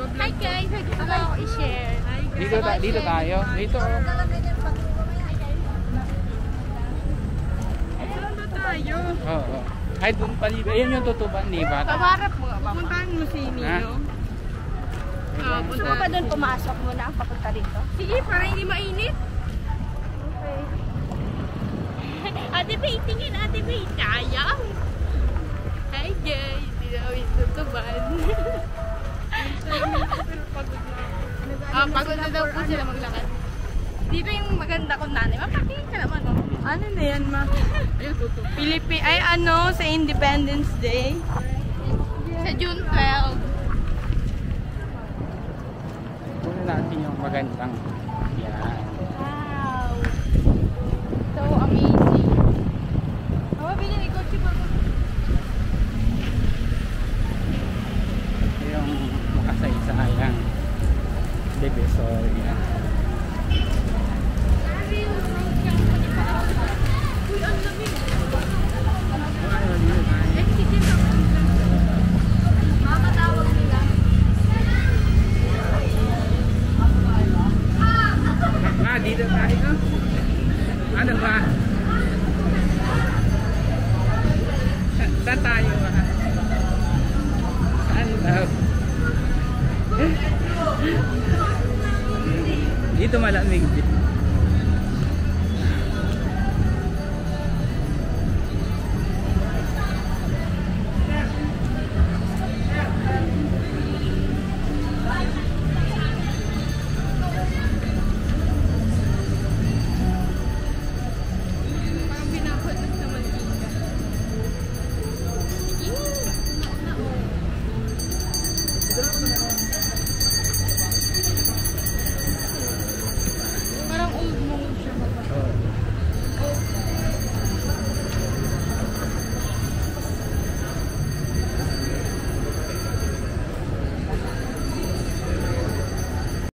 Hi guys, gusto ko ako i-share. Dito tayo. Dito. Saan ba tayo? Oo. Ay, doon pa. Ayan yung tutuban, di ba? Kamarap mo. Pupuntahan mo si Nino. Gusto mo pa doon pumasok muna ang papunta dito? Sige, para hindi mainit. Okay. Ate Faye, tingin Ate Faye. Kaya. Hi guys, hindi namin tutuban. Pagod na daw po sila maglakad. Dito yung maganda kong nanay. Mapakingin ka naman, oh. Ano na yan, ma? Ay, ano, sa Independence Day. Sa June 12. Kunin natin yung magandang. Yan. Wow. So amazing. Mabili ni Coach pa. Yung makasaysayang Divisoria. Uy, ang lamig. Makakatawag nila. Dito tayo. Ano ba? Saan tayo ba? Saan daw? Dito malamig. Parang